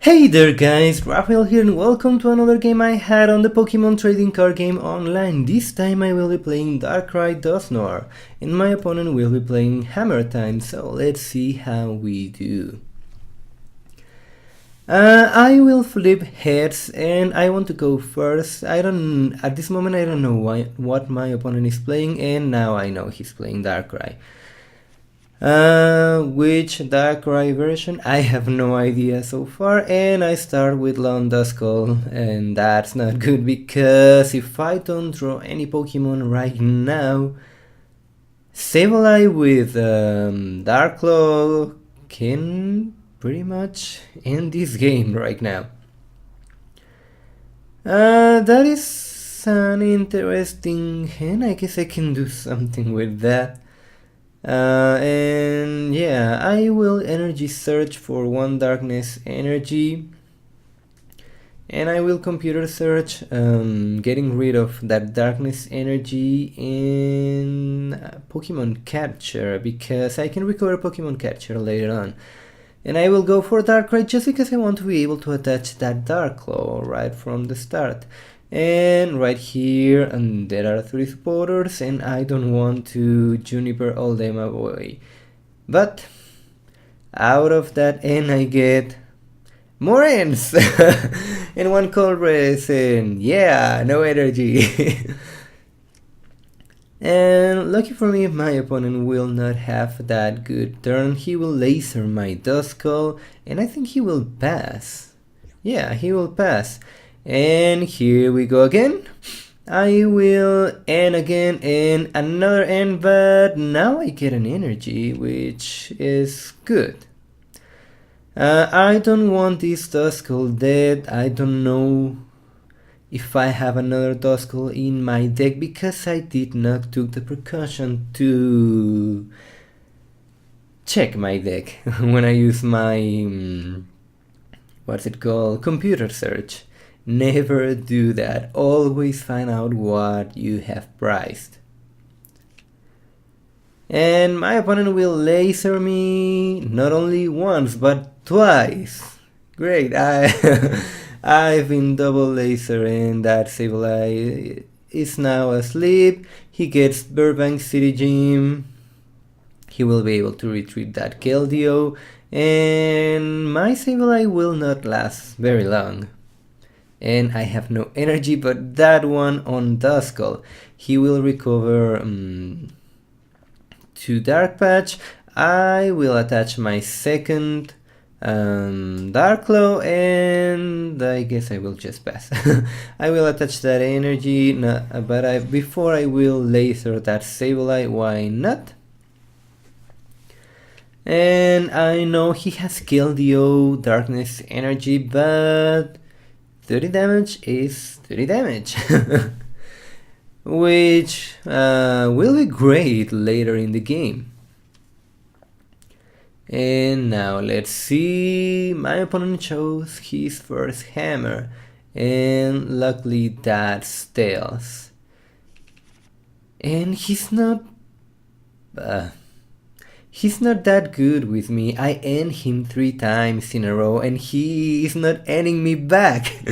Hey there guys, Raphael here and welcome to another game I had on the Pokemon trading card game online. This time I will be playing Darkrai Dusknoir and my opponent will be playing Hammertime, so let's see how we do. I will flip heads and I want to go first. At this moment I don't know what my opponent is playing, and now I know he's playing Darkrai. Which Darkrai version? I have no idea so far, and I start with Lone Duskull, and that's not good because if I don't draw any Pokemon right now, Sableye with Darkrai can pretty much end this game right now. That is an interesting hand. I guess I can do something with that. And yeah, I will energy search for one darkness energy, and I will computer search, getting rid of that darkness energy in Pokemon Capture, because I can recover Pokemon Capture later on. And I will go for Darkrai just because I want to be able to attach that Darkrai right from the start. And right here, and there are 3 supporters, and I don't want to Juniper all them away. But out of that end I get more ends and one Colress, and yeah, no energy. And lucky for me, my opponent will not have that good turn. He will laser my Duskull, and I think he will pass. Yeah, he will pass. And here we go again. I will end again and another end, but now I get an energy, which is good. I don't want this Duskull dead. I don't know if I have another Duskull in my deck because I did not took the precaution to check my deck when I use my what's it called, computer search. Never do that. Always find out what you have priced. And my opponent will laser me not only once but twice. Great. I've been double lasering. That Sableye is now asleep. He gets Burbank City Gym. He will be able to retrieve that Keldeo, and my Sableye will not last very long. And I have no energy, but that one on Duskull, he will recover 2 Dark Patch. I will attach my second Darkrai, and I guess I will just pass. I will attach that energy, but before I will laser that Sableye, why not? And I know he has Keldeo, Darkness Energy, but 30 damage is 30 damage, which will be great later in the game. And now let's see, my opponent chose his first hammer, and luckily that's Tails. And he's not that good with me. I end him 3 times in a row and he is not ending me back.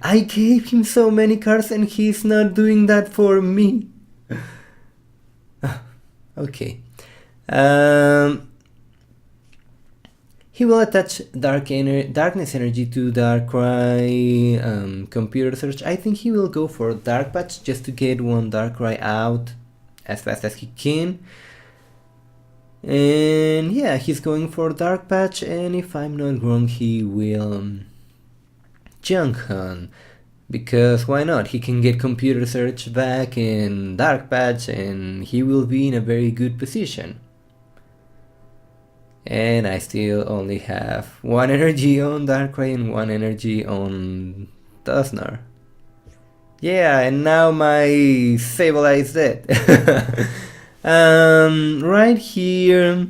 I gave him so many cards and he's not doing that for me. Okay. He will attach Darkness Energy to Darkrai computer search. I think he will go for Dark Patch just to get one Darkrai out as fast as he can. And yeah, he's going for Dark Patch, and if I'm not wrong, he will Junk Hunt, because why not? He can get computer search back in Dark Patch and he will be in a very good position. And I still only have 1 energy on Darkrai and 1 energy on Dusknoir. Yeah, and now my Sableye is dead. Right here,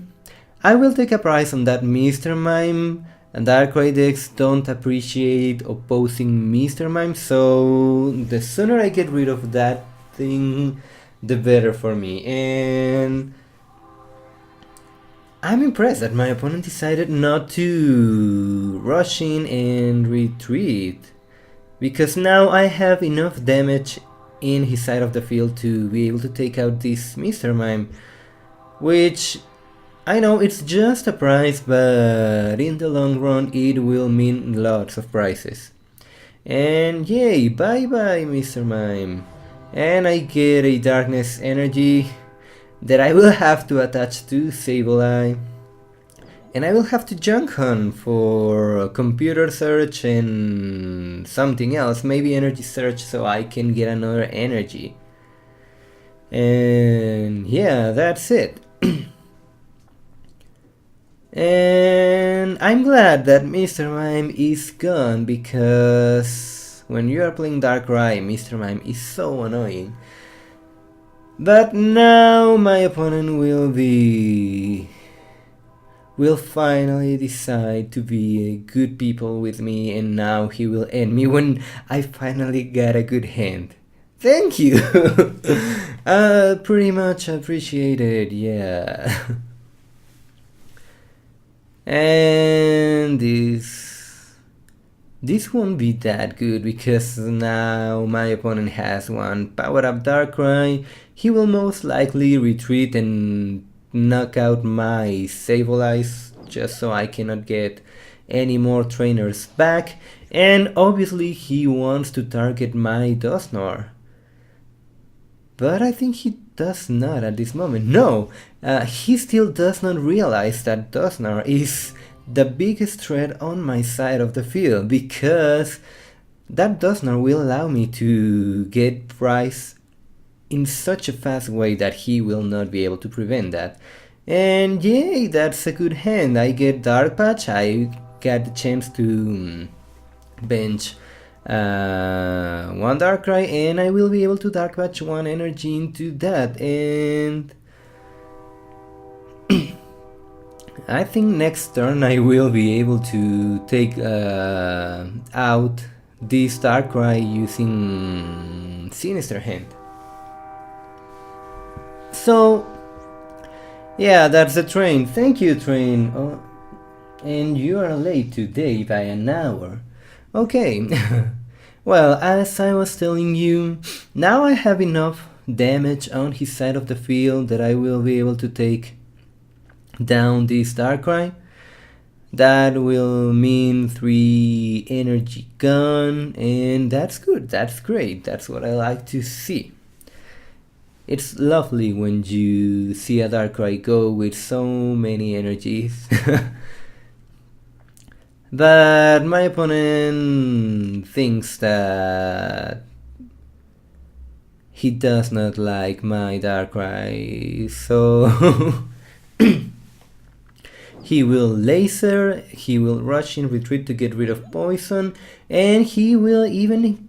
I will take a price on that Mr. Mime, and Darkrai decks don't appreciate opposing Mr. Mime, so the sooner I get rid of that thing, the better for me. And I'm impressed that my opponent decided not to rush in and retreat, because now I have enough damage in his side of the field to be able to take out this Mr. Mime, which I know it's just a prize, but in the long run it will mean lots of prizes. And yay, bye bye Mr. Mime. And I get a darkness energy that I will have to attach to Sableye. And I will have to junk hunt for computer search and something else, maybe energy search, so I can get another energy. And yeah, that's it. And I'm glad that Mr. Mime is gone, because when you are playing Darkrai, Mr. Mime is so annoying. But now my opponent will finally decide to be good people with me, and now he will end me when I finally get a good hand. Thank you! Pretty much appreciated, yeah. And this won't be that good, because now my opponent has one powered up Darkrai. He will most likely retreat and knock out my Sableye just so I cannot get any more trainers back, and obviously he wants to target my Dusknoir. But I think he does not at this moment. No, he still does not realize that Dusknoir is the biggest threat on my side of the field, because that Dusknoir will allow me to get prize in such a fast way that he will not be able to prevent that. And yay, that's a good hand. I get Dark Patch, I get the chance to bench one Darkrai, and I will be able to Dark Patch one energy into that. And I think next turn I will be able to take out this Darkrai using Sinister Hand. So yeah, that's the train. Thank you, train. Oh, and you are late today by an hour. Okay. Well, as I was telling you, now I have enough damage on his side of the field that I will be able to take down this Darkrai. That will mean 3 energy gone, and that's good, that's great, that's what I like to see. It's lovely when you see a Darkrai go with so many energies. But my opponent thinks that he does not like my Darkrai, so he will laser, he will rush in retreat to get rid of poison, and he will even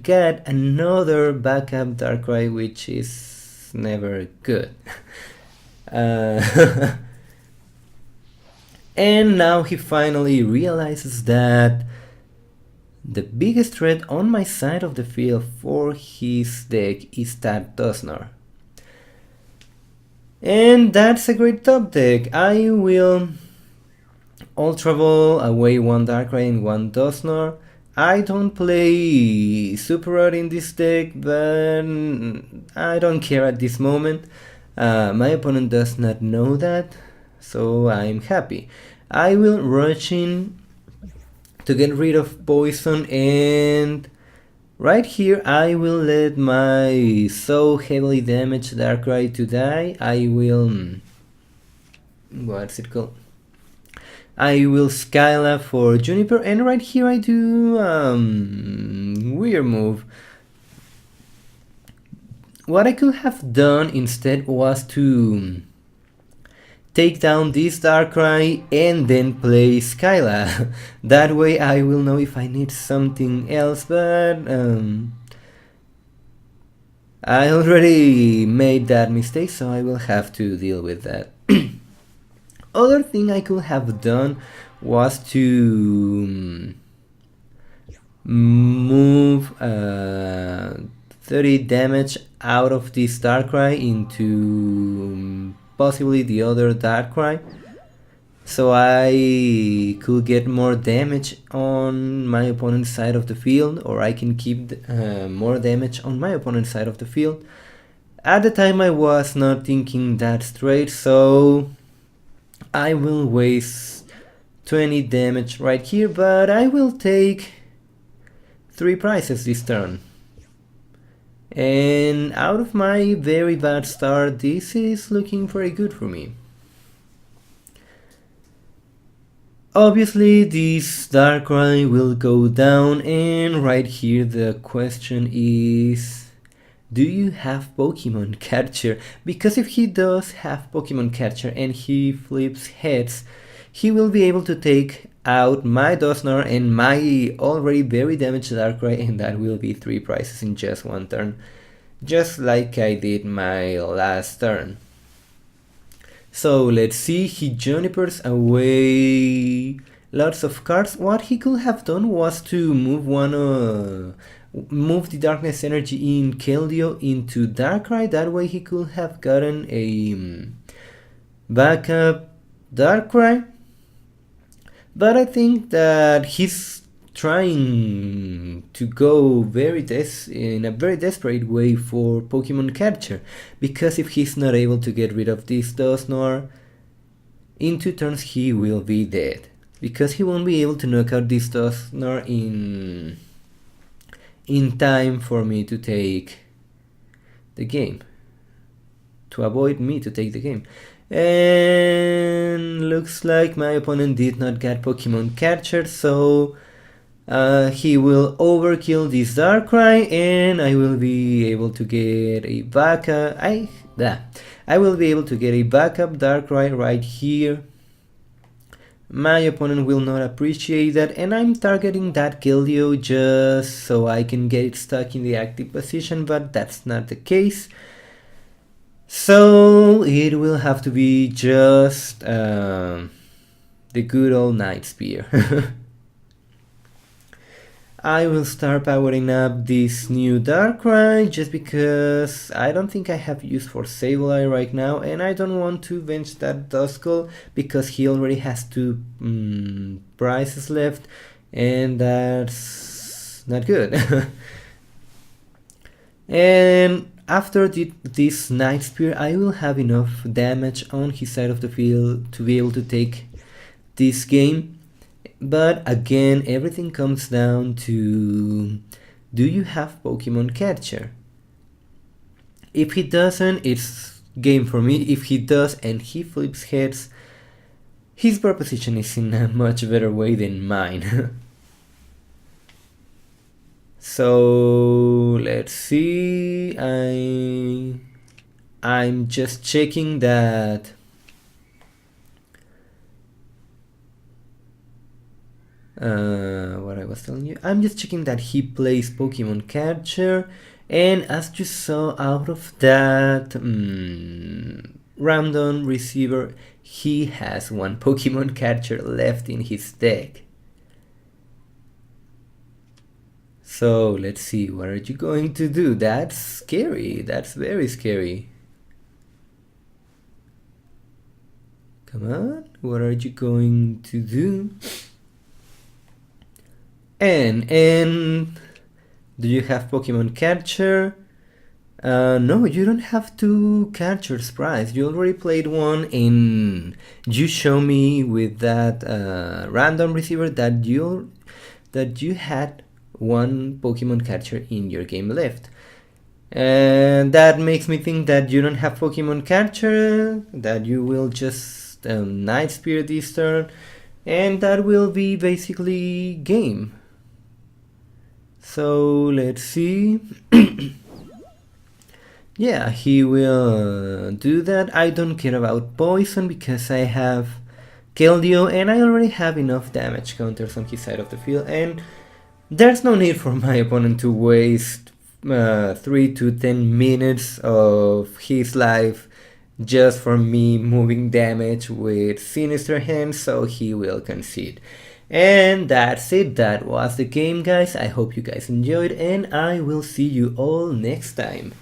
get another backup Darkrai, which is never good. And now he finally realizes that the biggest threat on my side of the field for his deck is that Dusknoir. And that's a great top deck. I will Ultra Ball away one Darkrai and one Dusknoir. I don't play Super Rod in this deck, but I don't care at this moment. My opponent does not know that, so I'm happy. I will rush in to get rid of poison, and right here I will let my so heavily damaged Darkrai to die. I will... what's it called? I will Skyla for Juniper, and right here I do weird move. What I could have done instead was to take down this Darkrai and then play Skyla. That way I will know if I need something else, but I already made that mistake, so I will have to deal with that. Other thing I could have done was to move 30 damage out of this Darkrai into possibly the other Darkrai. so I could get more damage on my opponent's side of the field, or I can keep more damage on my opponent's side of the field. At the time I was not thinking that straight, so I will waste 20 damage right here, but I will take 3 prizes this turn. And out of my very bad start, this is looking very good for me. Obviously this Darkrai will go down, and right here the question is, do you have Pokemon Catcher? Because if he does have Pokemon Catcher and he flips heads, he will be able to take out my Dusknoir and my already very damaged Darkrai, and that will be 3 prizes in just one turn, just like I did my last turn. So let's see, he Junipers away lots of cards. What he could have done was to move the Darkness Energy in Keldeo into Darkrai. That way he could have gotten a backup Darkrai. But I think that he's trying to go in a very desperate way for Pokemon Catcher, because if he's not able to get rid of this Dusknoir, in 2 turns he will be dead, because he won't be able to knock out this Dusknoir in time for me to take the game, to avoid me to take the game. And looks like my opponent did not get Pokemon Catcher, so he will overkill this Darkrai, and I will be able to get a backup. I will be able to get a backup Darkrai right here. My opponent will not appreciate that, and I'm targeting that Keldeo just so I can get it stuck in the active position, but that's not the case. So it will have to be just the good old Night Spear. I will start powering up this new Darkrai just because I don't think I have use for Sableye right now, and I don't want to bench that Duskull because he already has 2 prizes left, and that's not good. And after this Night Spear, I will have enough damage on his side of the field to be able to take this game. But again, everything comes down to, do you have Pokemon Catcher? If he doesn't, it's game for me. If he does and he flips heads, his proposition is in a much better way than mine. So let's see, I'm just checking that what I was telling you, I'm just checking that he plays Pokemon Catcher, and as you saw out of that random receiver, he has 1 Pokemon Catcher left in his deck. So let's see, what are you going to do? That's scary, that's very scary. Come on, what are you going to do? And do you have Pokemon Catcher? No, you don't have 2 Catcher's prize. You already played 1, and you show me with that random receiver that you had 1 Pokemon Catcher in your game left. And that makes me think that you don't have Pokemon Catcher, that you will just Night Spear this turn, and that will be basically game. So let's see. Yeah, he will do that. I don't care about poison because I have Keldeo and I already have enough damage counters on his side of the field, and there's no need for my opponent to waste 3 to 10 minutes of his life just for me moving damage with Sinister Hand, so he will concede. And that's it, that was the game, guys. I hope you guys enjoyed, and I will see you all next time.